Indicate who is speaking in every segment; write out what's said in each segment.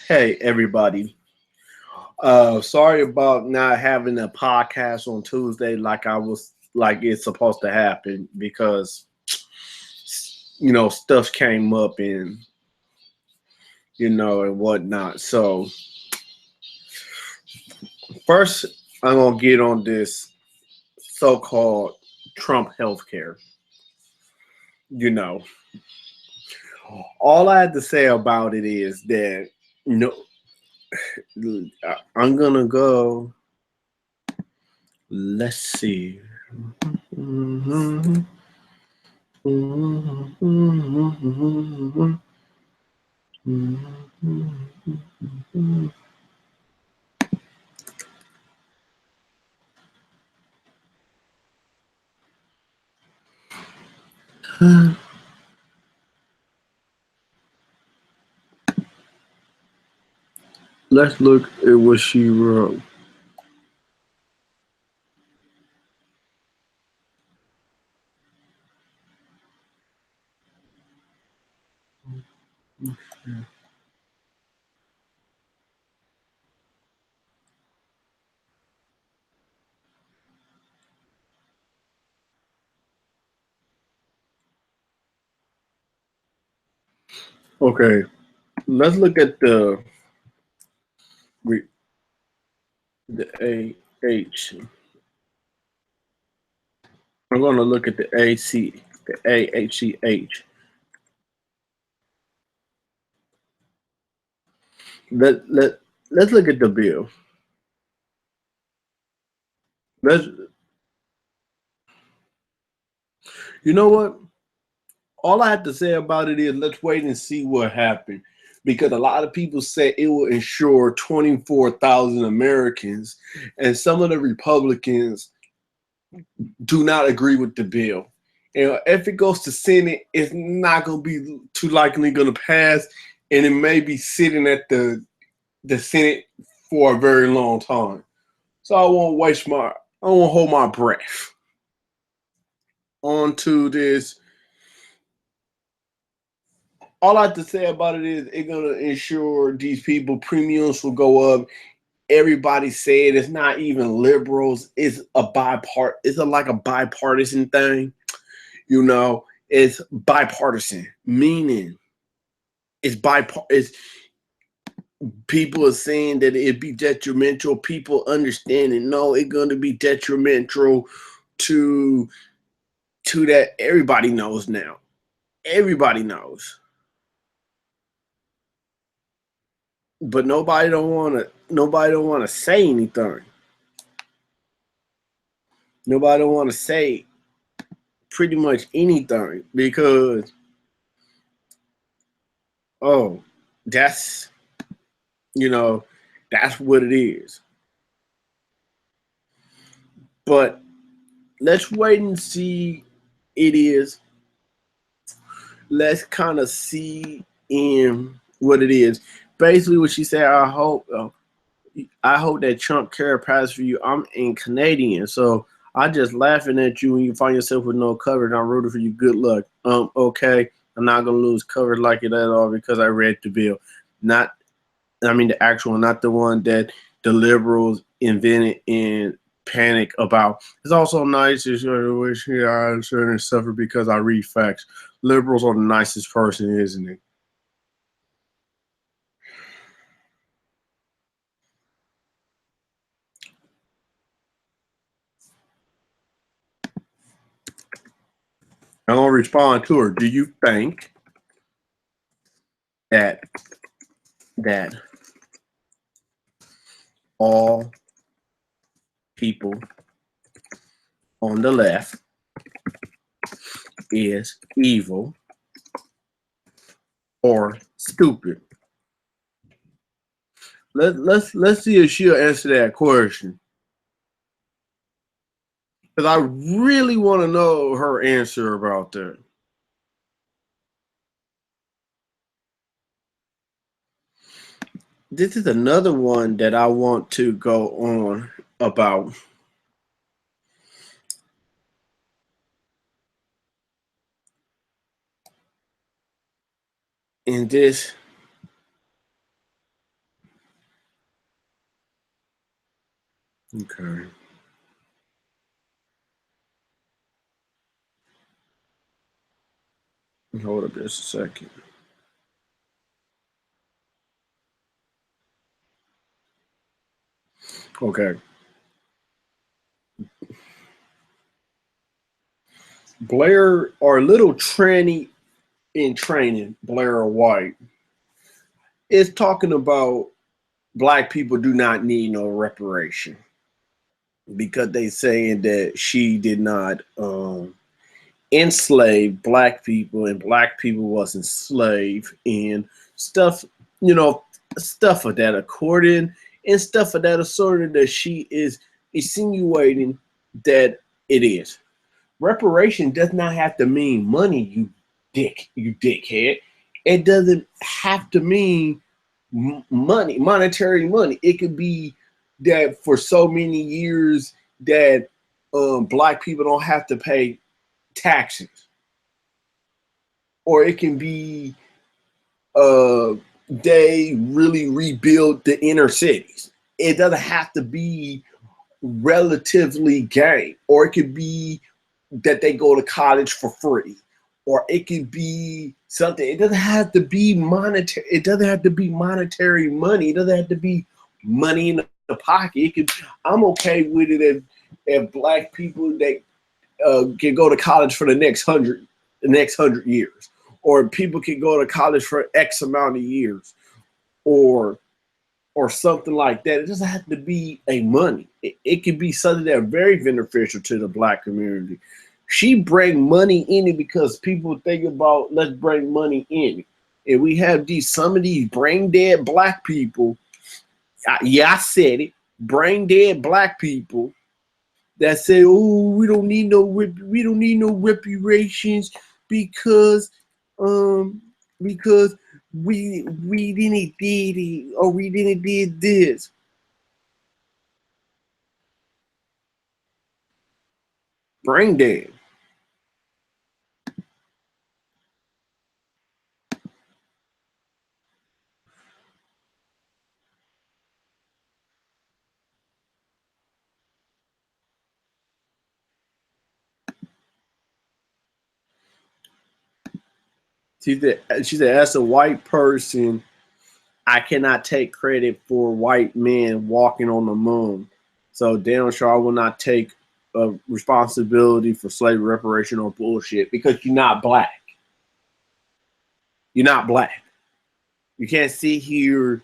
Speaker 1: Hey everybody. Sorry about not having a podcast on Tuesday like it's supposed to happen because stuff came up and whatnot. So first I'm gonna get on this so-called Trump healthcare. You know, all I had to say about it is that I'm gonna go. Let's see. Let's look at what she wrote. Okay, let's look at the AH. I'm going to look at the AHCH. Let let let's look at the bill. Let's You know what? All I have to say about it is let's wait and see what happened. Because a lot of people say it will insure 24,000 Americans, and some of the Republicans do not agree with the bill. And if it goes to Senate, it's not going to be too likely going to pass, and it may be sitting at the Senate for a very long time. So I won't hold my breath. On to this. All I have to say about it is it's gonna ensure these people premiums will go up. Everybody said it's not even liberals. It's like a bipartisan thing. It's bipartisan, meaning it's people are saying that it'd be detrimental. People understanding no, it's gonna be detrimental to that. Everybody knows now. Everybody knows. But nobody don't wanna say anything. Nobody don't wanna say pretty much anything because oh, that's you know, that's what it is. But let's wait and see it is. Let's kind of see in what it is. Basically, what she said. I hope that Trump care passes for you. I'm in Canadian, so I just laughing at you when you find yourself with no coverage. I'm rooting for you. Good luck. Okay. I'm not gonna lose coverage like it at all because I read the bill. Not, I mean the actual, not the one that the liberals invented and panic about. It's also nice to wish I shouldn't suffer because I read facts. Liberals are the nicest person, isn't it? I'm gonna respond to her. Do you think that that all people on the left is evil or stupid? Let's see if she'll answer that question. Because I really want to know her answer about that. This is another one that I want to go on about. And this Okay. Hold up just a second. Okay. Blair or little tranny in training, Blair White, is talking about black people do not need no reparation because they saying that she did not enslave black people and black people was enslaved and stuff, you know, stuff of that according and stuff of that assorted that she is insinuating that it is. Reparation does not have to mean money, you dickhead. It doesn't have to mean money, monetary money. It could be that for so many years that black people don't have to pay taxes, or it can be uh, they really rebuild the inner cities. It doesn't have to be relatively gay, or it could be that they go to college for free, or it could be something. It doesn't have to be monetary. It doesn't have to be monetary money. It doesn't have to be money in the pocket. It could. I'm okay with it if black people that can go to college for the next 100 years, or people can go to college for X amount of years, or something like that. It doesn't have to be a money. It could be something that's very beneficial to the black community. She bring money in it because people think about let's bring money in. And we have these some of these brain dead black people. Yeah, I said it. Brain dead black people that say, "Oh, we don't need no reparations because, um, because we didn't did it or we didn't did this." Brain dead. She said, as a white person, I cannot take credit for white men walking on the moon. So damn sure I will not take responsibility for slavery reparation or bullshit because you're not black. You're not black. You can't sit here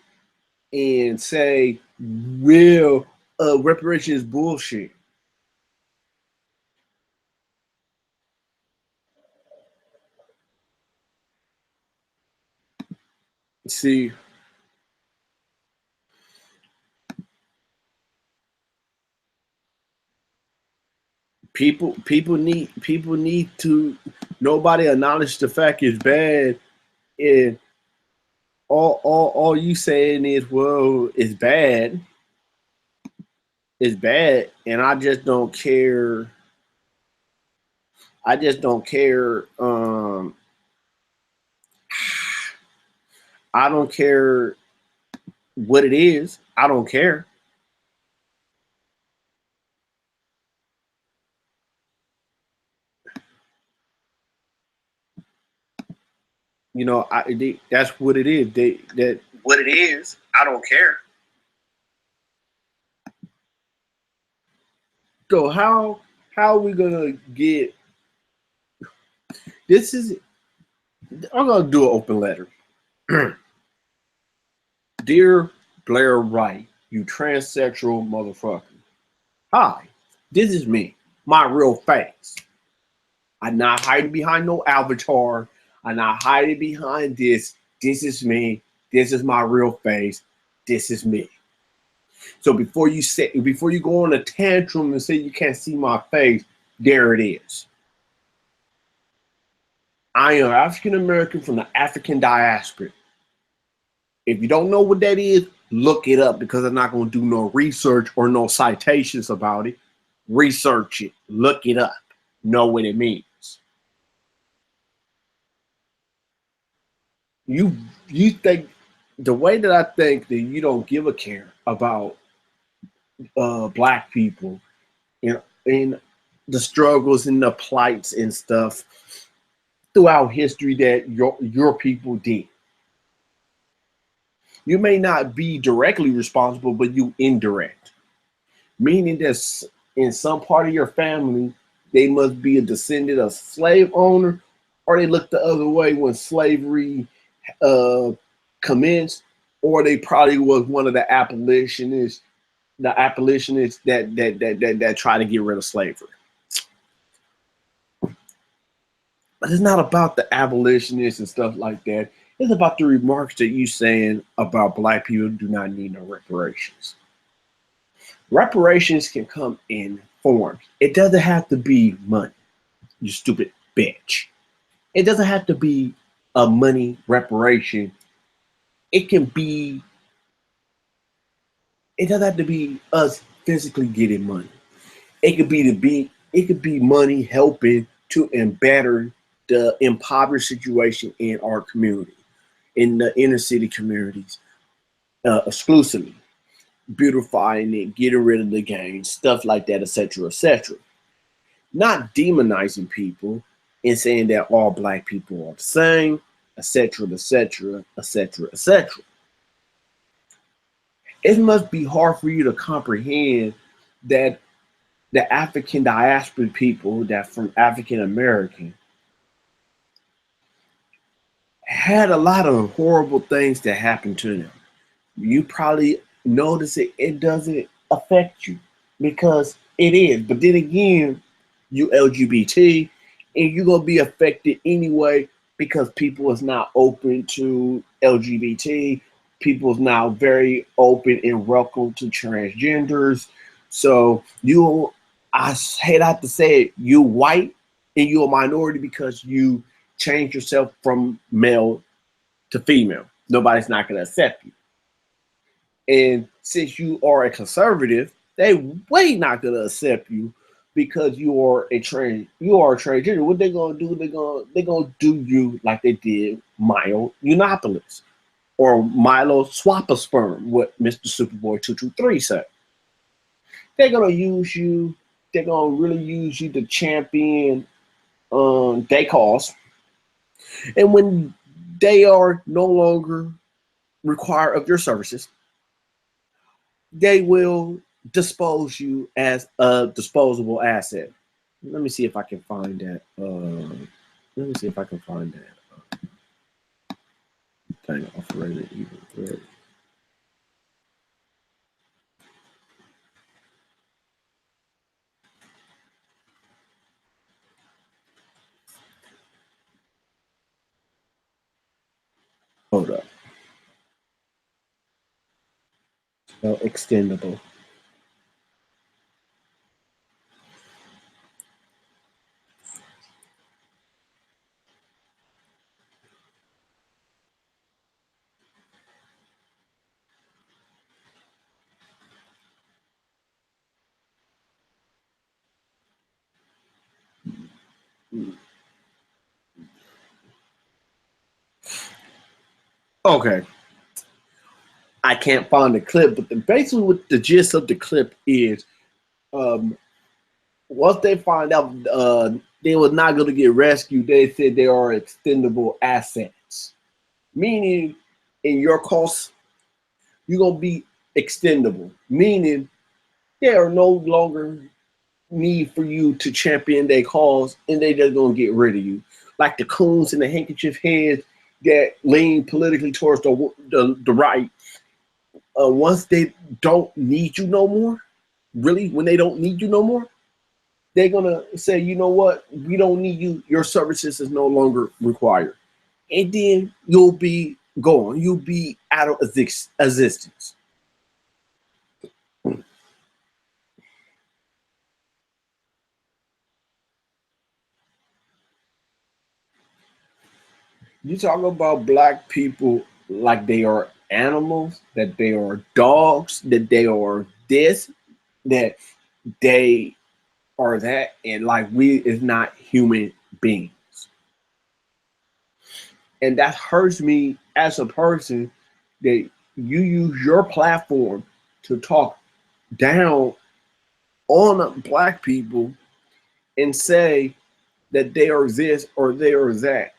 Speaker 1: and say, well, reparation is bullshit. See, people need to nobody acknowledge the fact it's bad, and all you saying is, well, it's bad, and I just don't care. I don't care what it is. I don't care. That's what it is. That what it is. I don't care. So how are we gonna get this? Is I'm gonna do an open letter. Dear Blair Wright, you transsexual motherfucker. Hi, this is me, my real face. I'm not hiding behind no avatar. I'm not hiding behind this. This is me. This is my real face. This is me. So before you go on a tantrum and say you can't see my face, there it is. I am African American from the African diaspora. If you don't know what that is, look it up because I'm not going to do no research or no citations about it. Research it, look it up, know what it means. You you think the way that I think that you don't give a care about black people in the struggles and the plights and stuff throughout history that your people did. You may not be directly responsible, but you indirect, meaning that in some part of your family, they must be a descendant of slave owner, or they look the other way when slavery uh, commenced, or they probably was one of the abolitionists that try to get rid of slavery. But it's not about the abolitionists and stuff like that. It's about the remarks that you saying about black people do not need no reparations. Reparations can come in forms. It doesn't have to be money, you stupid bitch. It doesn't have to be a money reparation. It can be, it doesn't have to be us physically getting money. It could be money helping to better the impoverished situation in our community, in the inner city communities, exclusively beautifying it, getting rid of the gangs, stuff like that, etc., etc. Not demonizing people and saying that all black people are the same, etc., etc., etc., etc. It must be hard for you to comprehend that the African diaspora people that from African American had a lot of horrible things that happened to them. You probably notice it doesn't affect you because it is. But then again, you LGBT and you're gonna be affected anyway because people is not open to LGBT. People is now very open and welcome to transgenders. So I hate to have to say it, you white and you're a minority because you change yourself from male to female. Nobody's not gonna accept you. And since you are a conservative, they way not gonna accept you because you are a transgender. What they gonna do? They gonna do you like they did Milo Yiannopoulos or Milo Swappersperm, what Mr. Superboy 223 said. They're gonna use you. They're gonna really use you to champion their cause. And when they are no longer require of your services, they will dispose you as a disposable asset. Let me see if I can find that. Let me see if I can find that thing off Reddit even. Hold up. Extendable. Okay. I can't find the clip, but basically what the gist of the clip is, um, once they find out they were not going to get rescued, they said they are extendable assets. Meaning, in your cost, you're going to be extendable. Meaning, there are no longer need for you to champion their cause, and they just going to get rid of you. Like the coons and the handkerchief heads that lean politically towards the right. Once they don't need you no more, really, when they don't need you no more, they're gonna say, you know what, we don't need you. Your services is no longer required, and then you'll be gone. You'll be out of existence. You talk about black people like they are animals, that they are dogs, that they are this, that they are that, and like we is not human beings. And that hurts me as a person that you use your platform to talk down on black people and say that they are this or they are that.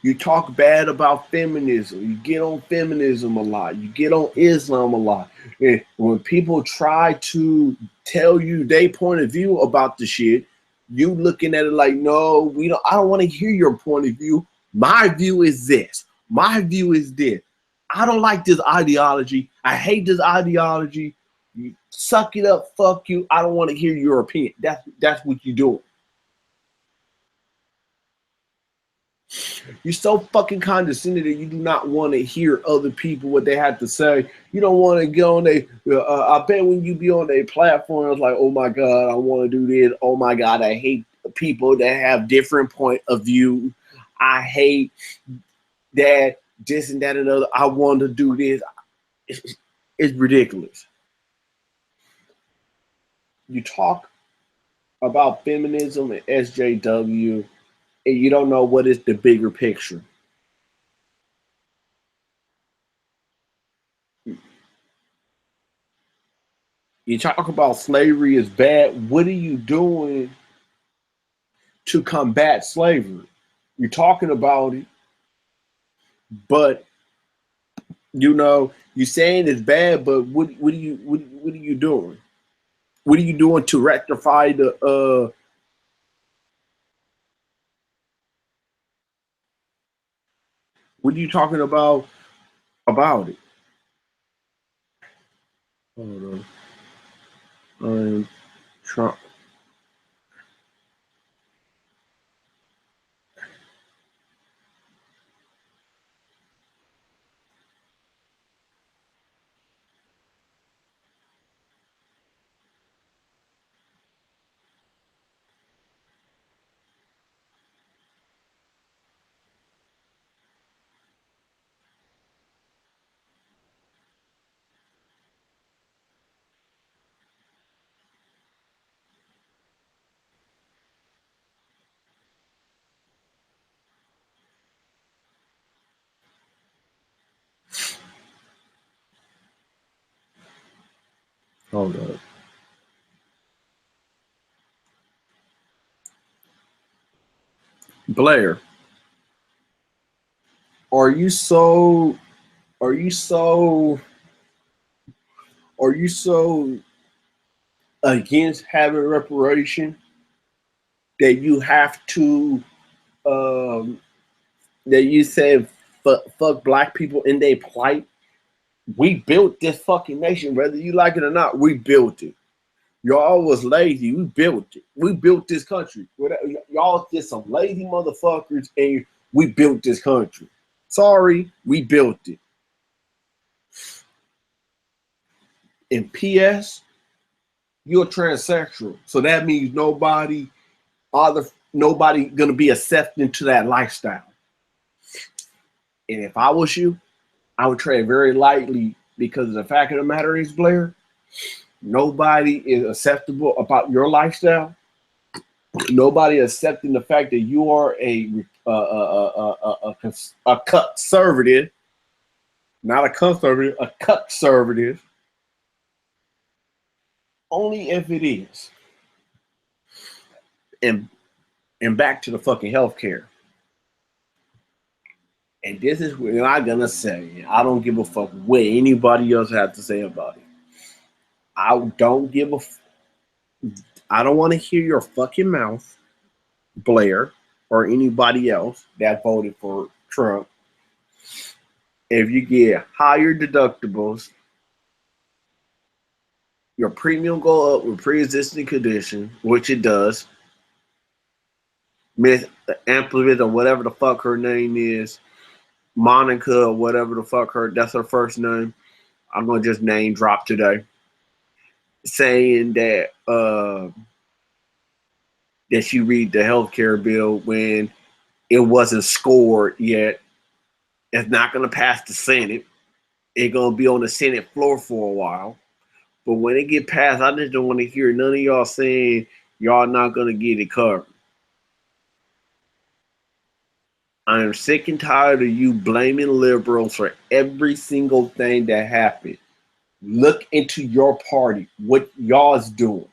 Speaker 1: You talk bad about feminism. You get on feminism a lot. You get on Islam a lot. And when people try to tell you their point of view about the shit, you looking at it like, no, we don't. I don't want to hear your point of view. My view is this. My view is this. I don't like this ideology. I hate this ideology. You suck it up. Fuck you. I don't want to hear your opinion. That's what you're doing. You're so fucking condescending that you do not want to hear other people what they have to say. You don't want to get on a. I bet when you be on a platform, it's like, oh my god, I want to do this. Oh my god, I hate people that have different point of view. I hate that this and that and other. I want to do this. It's ridiculous. You talk about feminism and SJW, and you don't know what is the bigger picture. You talk about slavery is bad. What are you doing to combat slavery? You're talking about it, but you're saying it's bad. But what are you doing? What are you doing to rectify the? What are you talking about it? Hold on. Trump. Hold on. Blair, are you so? Are you so? Are you so against having reparation that you have to um, that you said fuck black people in their plight? We built this fucking nation, whether you like it or not. We built it. Y'all was lazy. We built it. We built this country. Y'all just some lazy motherfuckers, and we built this country. Sorry, we built it. And P.S. You're transsexual, so that means nobody gonna be accepting to that lifestyle. And if I was you, I would tread very lightly because the fact of the matter is, Blair, nobody is acceptable about your lifestyle. Nobody accepting the fact that you are a conservative, not a conservative, a conservative. Only if it is. And and back to the fucking healthcare. And this is what I'm gonna say. I don't give a fuck what anybody else has to say about it. I don't give a. I don't want to hear your fucking mouth, Blair, or anybody else that voted for Trump. If you get higher deductibles, your premium go up with pre-existing condition, which it does. Miss Amplitude or whatever the fuck her name is, Monica or whatever the fuck that's her first name. I'm gonna just name drop today, saying that she read the healthcare bill when it wasn't scored yet. It's not gonna pass the Senate. It's gonna be on the Senate floor for a while. But when it get passed, I just don't want to hear none of y'all saying y'all not gonna get it covered. I am sick and tired of you blaming liberals for every single thing that happened. Look into your party, what y'all's doing.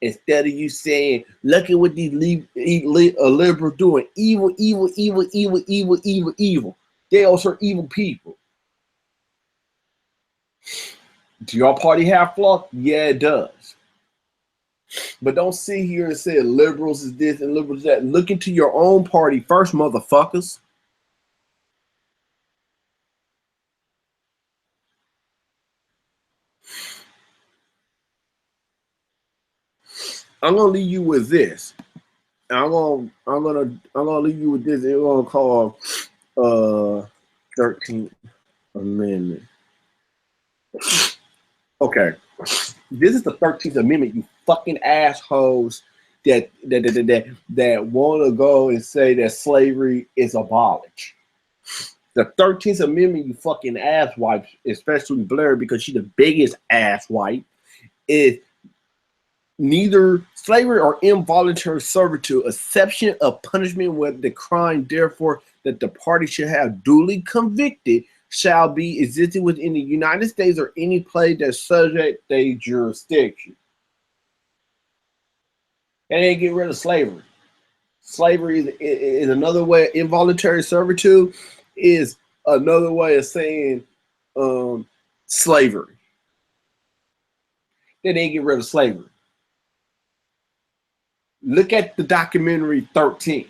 Speaker 1: Instead of you saying, look at what these liberals doing. Evil, evil, evil, evil, evil, evil, evil. They also are evil people. Do your party have flaws? Yeah, it does. But don't sit here and say liberals is this and liberals that. Look into your own party first, motherfuckers. I'm gonna leave you with this. I'm gonna leave you with this. It's gonna call 13th Amendment. Okay. This is the 13th Amendment, you fucking assholes that want to go and say that slavery is abolished. The 13th Amendment, you fucking asswipes, especially Blair, because she's the biggest asswipe, is neither slavery or involuntary servitude, exception of punishment with the crime, therefore, that the party should have duly convicted, shall be existing within the United States or any place that's subject to jurisdiction. And they get rid of slavery. Slavery is another way. Involuntary servitude is another way of saying slavery. Then they get rid of slavery. Look at the documentary 13.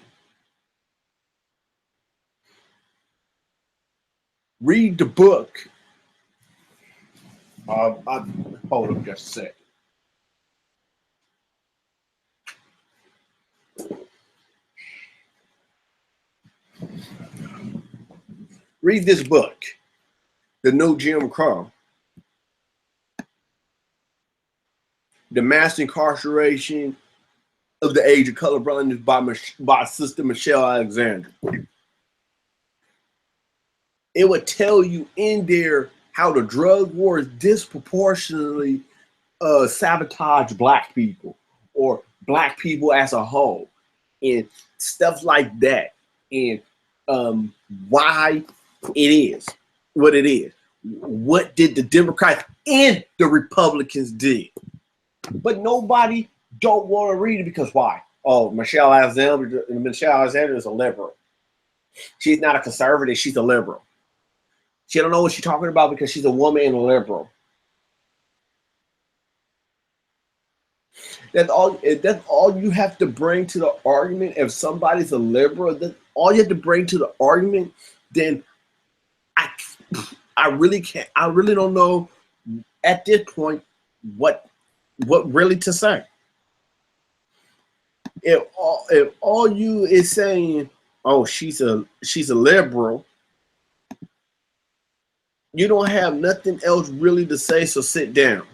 Speaker 1: Read the book. Hold up just a second. Read this book, The New Jim Crow, The Mass Incarceration of the Age of Color Blindness by Sister Michelle Alexander. It would tell you in there how the drug wars disproportionately sabotage black people or black people as a whole and stuff like that, and why it is what it is. What did the Democrats and the Republicans did? But nobody don't want to read it because why? Oh, Michelle Alexander is a liberal. She's not a conservative, she's a liberal. She don't know what she's talking about because she's a woman and a liberal. That's all you have to bring to the argument. If somebody's a liberal, that's all you have to bring to the argument. Then I really can't. I really don't know at this point what really to say. If all you is saying, oh, she's a liberal, you don't have nothing else really to say. So sit down.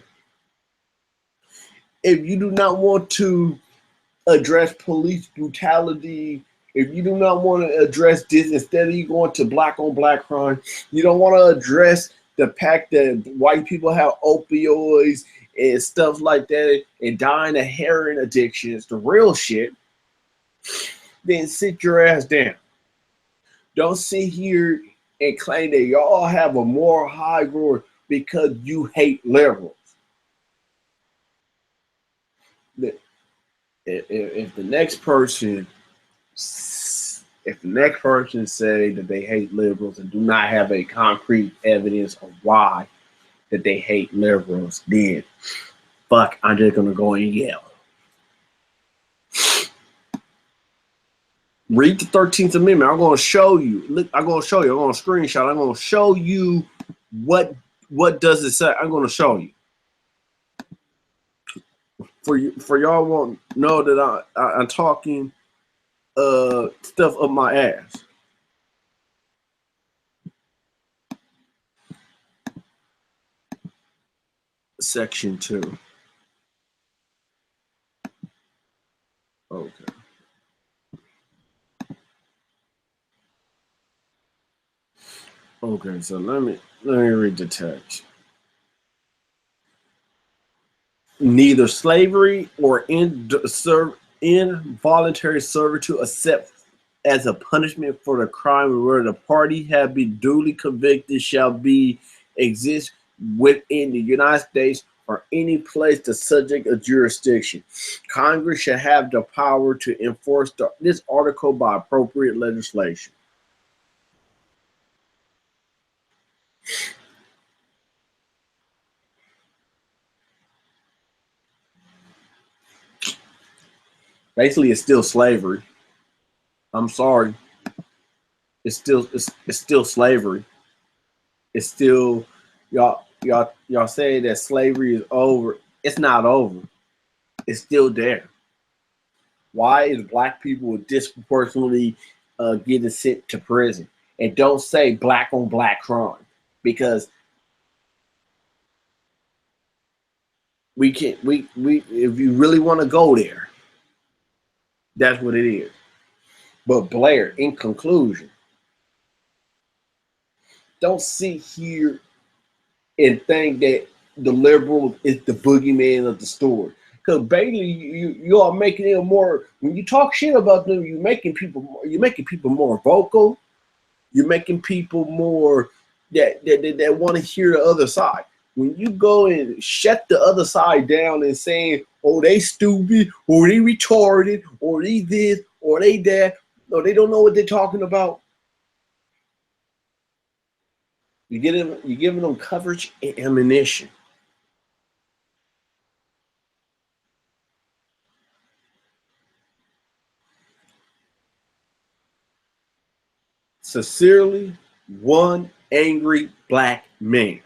Speaker 1: If you do not want to address police brutality, if you do not want to address this, instead of you going to black on black crime, you don't want to address the fact that white people have opioids and stuff like that and dying of heroin addictions, the real shit, then sit your ass down. Don't sit here and claim that y'all have a moral high ground because you hate liberals. If the next person say that they hate liberals and do not have a concrete evidence of why that they hate liberals, then fuck, I'm just gonna go and yell. Read the 13th Amendment. I'm gonna show you. Look, I'm gonna show you. I'm gonna screenshot. I'm gonna show you what does it say. I'm gonna show you. For y'all won't know that I'm talking stuff up my ass. Section 2. Okay. Okay, so let me read the text. Neither slavery or involuntary servitude, except as a punishment for the crime where the party have been duly convicted shall be exist within the United States or any place the subject of jurisdiction. Congress shall have the power to enforce this article by appropriate legislation. Basically, it's still slavery. I'm sorry. It's still slavery. It's still y'all say that slavery is over. It's not over. It's still there. Why is black people disproportionately getting sent to prison? And don't say black on black crime because we can we if you really want to go there, that's what it is. But Blair, in conclusion, don't sit here and think that the liberal is the boogeyman of the story. Because Bailey, you are making it more. When you talk shit about them, you're making people more vocal. You're making people more that want to hear the other side. When you go and shut the other side down and saying, "Oh, they stupid," or "they retarded," or "they this," or "they that," or "they don't know what they're talking about," you're giving them coverage and ammunition. Sincerely, one angry black man.